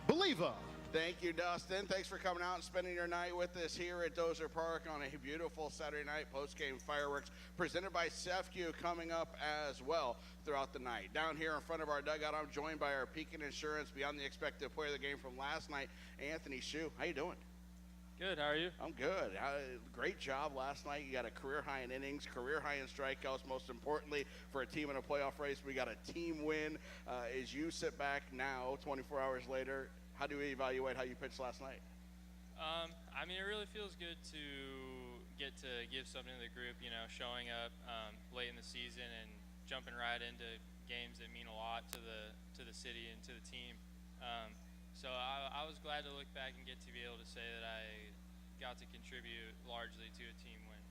Baliva. Thank you, Dustin. Thanks for coming out and spending your night with us here at Dozer Park on a beautiful Saturday night post-game fireworks presented by CEFCU coming up as well throughout the night. Down here in front of our dugout, I'm joined by our Pekin Insurance Beyond the Expected Player of the Game from last night, Anthony Shew. How you doing? Good. How are you? I'm good. Great job last night. You got a career high in innings, career high in strikeouts. Most importantly, for a team in a playoff race, we got a team win. As you sit back now, 24 hours later, how do we evaluate how you pitched last night? I mean, it really feels good to get to give something to the group, you know, showing up late in the season and jumping right into games that mean a lot to the city and to the team. So I was glad to look back and get to be able to say that I got to contribute largely to a team win.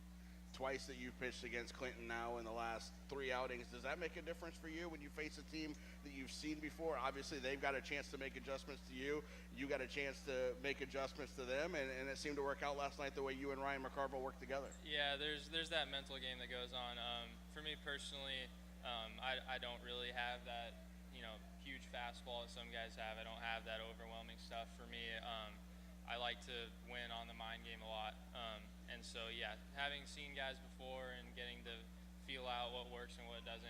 Twice that you've pitched against Clinton now in the last 3 outings. Does that make a difference for you when you face a team that you've seen before? Obviously, they've got a chance to make adjustments to you. You got a chance to make adjustments to them, and it seemed to work out last night the way you and Ryan McCarville worked together. Yeah, there's that mental game that goes on. For me personally, I don't really have that, you know, huge fastball that some guys have. I don't have that overwhelming stuff. For me, I like to win on the mind game a lot. And so, yeah, having seen guys before and getting to feel out what works and what doesn't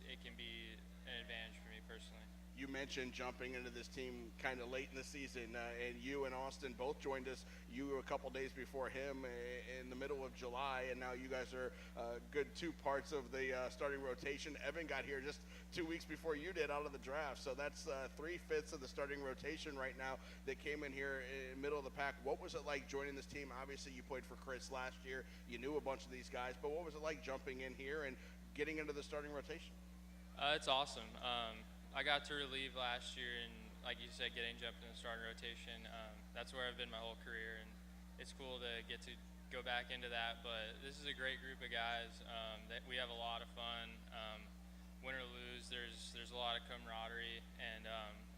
it can be an advantage for me personally. You mentioned jumping into this team kind of late in the season, and you and Austin both joined us. You were a couple days before him in the middle of July, and now you guys are good 2 parts of the starting rotation. Evan got here just 2 weeks before you did out of the draft, so that's 3/5 of the starting rotation right now that came in here in the middle of the pack. What was it like joining this team? Obviously, you played for Chris last year. You knew a bunch of these guys, but what was it like jumping in here and getting into the starting rotation? It's awesome. I got to relieve last year, and like you said, getting jumped in the starting rotation, that's where I've been my whole career, and it's cool to get to go back into that. But this is a great group of guys. That we have a lot of fun. Win or lose, there's a lot of camaraderie, and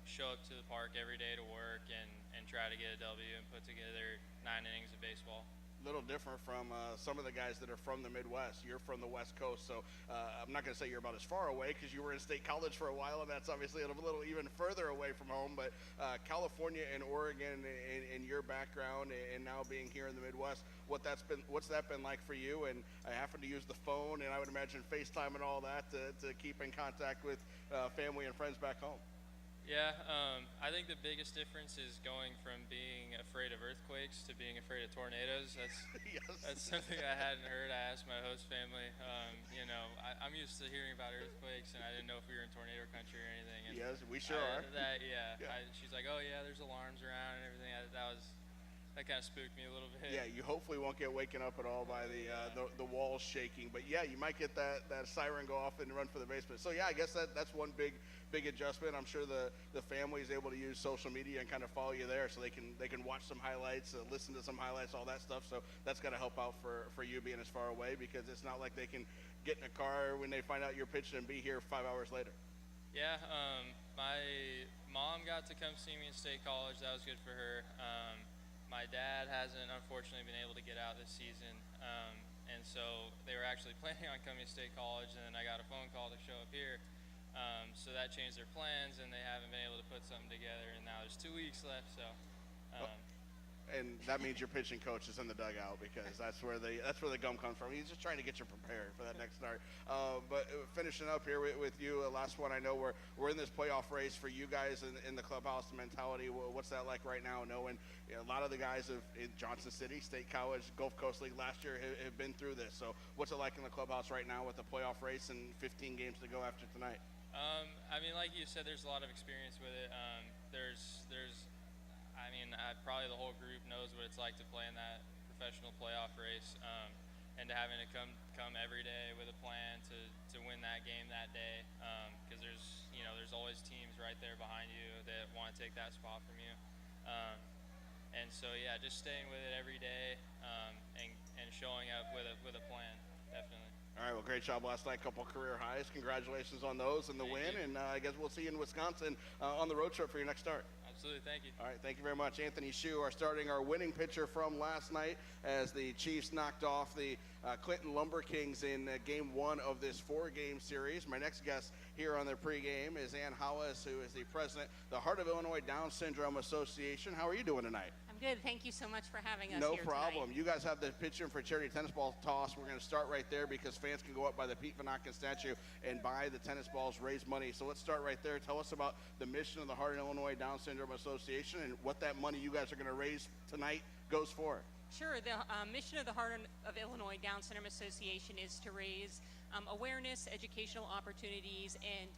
show up to the park every day to work and try to get a W and put together 9 innings of baseball. Little different from some of the guys that are from the Midwest. You're from the West Coast, so I'm not going to say you're about as far away because you were in state college for a while, and that's obviously a little even further away from home. But California and Oregon and your background, and now being here in the Midwest, what's that been like for you? And I happen to use the phone, and I would imagine FaceTime and all that to keep in contact with family and friends back home. Yeah, I think the biggest difference is going from being afraid of earthquakes to being afraid of tornadoes. Yes. That's something I hadn't heard. I asked my host family. You know, I'm used to hearing about earthquakes, and I didn't know if we were in tornado country or anything. And yes, we sure are. She's like, oh yeah, there's alarms around and everything. That kind of spooked me a little bit. Yeah, you hopefully won't get waken up at all by the walls shaking. But yeah, you might get that siren go off and run for the basement. So yeah, I guess that's one big adjustment. I'm sure the family is able to use social media and kind of follow you there, so they can watch some highlights, listen to some highlights, all that stuff. So that's got to help out for you being as far away, because it's not like they can get in a car when they find out you're pitching and be here 5 hours later. Yeah, my mom got to come see me in State College. That was good for her. My dad hasn't, unfortunately, been able to get out this season, and so they were actually planning on coming to State College, and then I got a phone call to show up here. So that changed their plans, and they haven't been able to put something together, and now there's 2 weeks left. So, and that means your pitching coach is in the dugout, because that's where the gum comes from. He's just trying to get you prepared for that next start. But finishing up here with you, last one. I know we're in this playoff race for you guys in the clubhouse mentality. What's that like right now, knowing a lot of the guys in Johnson City, State College, Gulf Coast League last year have been through this? So what's it like in the clubhouse right now with the playoff race and 15 games to go after tonight? I mean, like you said, there's a lot of experience with it. Probably the whole group knows what it's like to play in that professional playoff race, and to having to come every day with a plan to win that game that day, because there's always teams right there behind you that want to take that spot from you, and so yeah, just staying with it every day, and showing up with a plan, definitely. All right, well, great job last night. Couple career highs. Congratulations on those and the win. And I guess we'll see you in Wisconsin on the road trip for your next start. Absolutely. Absolutely, thank you. All right, thank you very much. Anthony Shew, our winning pitcher from last night as the Chiefs knocked off the Clinton Lumber Kings in game 1 of this 4-game series. My next guest here on the pregame is Ann Hollis, who is the president of the Heart of Illinois Down Syndrome Association. How are you doing tonight? I'm good. Thank you so much for having us No here problem. tonight. You guys have the pitch in for charity tennis ball toss. We're going to start right there because fans can go up by the Pete Van Auken statue and buy the tennis balls, raise money. So let's start right there. Tell us about the mission of the Heart of Illinois Down Syndrome Association and what that money you guys are going to raise tonight goes for. Sure. The mission of the Heart of Illinois Down Syndrome Association is to raise awareness, educational opportunities, and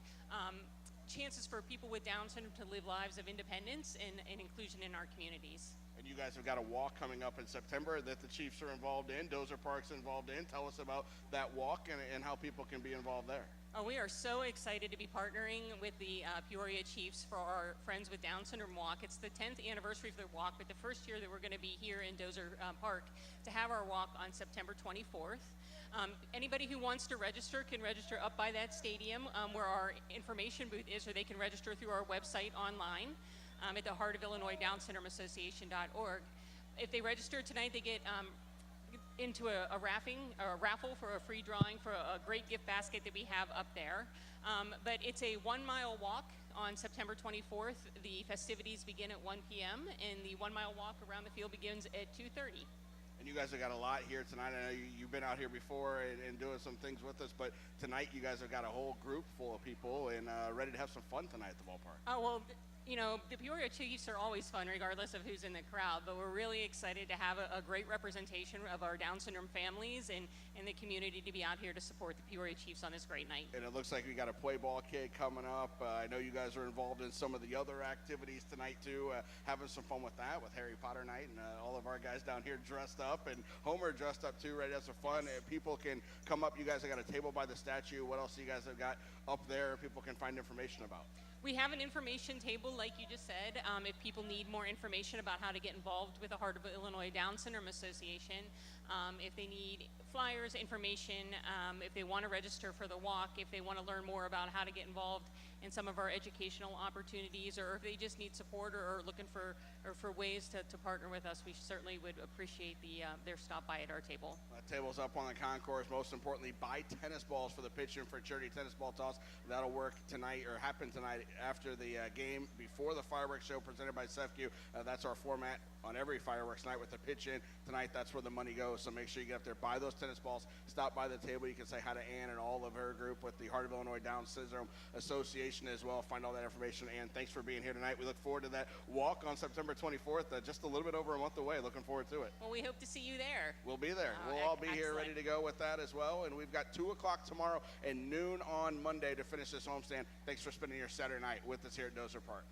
chances for people with Down syndrome to live lives of independence and inclusion in our communities. And you guys have got a walk coming up in September that the Chiefs are involved in, Dozer Park's involved in. Tell us about that walk and how people can be involved there. Oh, we are so excited to be partnering with the Peoria Chiefs for our Friends with Down Syndrome Walk. It's the 10th anniversary of their walk, but the first year that we're going to be here in Dozer Park to have our walk on September 24th. Anybody who wants to register can register up by that stadium where our information booth is, or they can register through our website online at the Heart of Illinois Down Syndrome Association.org. If they register tonight, they get into a raffle for a free drawing for a great gift basket that we have up there. But it's a 1-mile walk on September 24th. The festivities begin at 1 p.m. and the 1-mile walk around the field begins at 2:30. And you guys have got a lot here tonight. I know you've been out here before and doing some things with us, but tonight you guys have got a whole group full of people and ready to have some fun tonight at the ballpark. Oh, well, you know, the Peoria Chiefs are always fun regardless of who's in the crowd, but we're really excited to have a great representation of our Down syndrome families and the community to be out here to support the Peoria Chiefs on this great night. And it looks like we got a play ball kid coming up. I know you guys are involved in some of the other activities tonight too, having some fun with that, with Harry Potter night and all of our guys down here dressed up, and Homer dressed up too, ready to have some fun. Yes. People can come up. You guys have got a table by the statue. What else do you guys have got up there people can find information about? We have an information table, like you just said. If people need more information about how to get involved with the Heart of Illinois Down Syndrome Association, if they need flyers, information, if they want to register for the walk, if they want to learn more about how to get involved in some of our educational opportunities, or if they just need support or looking for ways to partner with us, we certainly would appreciate their stop by at our table. That table's up on the concourse. Most importantly, buy tennis balls for the pitch in for charity tennis ball toss. That'll work tonight, or happen tonight after the game, before the fireworks show presented by SEFCU. That's our format on every fireworks night with the pitch in. Tonight, that's where the money goes. So make sure you get up there, buy those tennis balls, stop by the table. You can say hi to Ann and all of her group with the Heart of Illinois Down Syndrome Association as well. Find all that information. Ann, thanks for being here tonight. We look forward to that walk on September 24th, just a little bit over a month away. Looking forward to it. Well, we hope to see you there. We'll be there. Oh, We'll all be here excellent. ready to go with that as well. And we've got 2 o'clock tomorrow and noon on Monday to finish this homestand. Thanks for spending your Saturday night with us here at Dozer Park.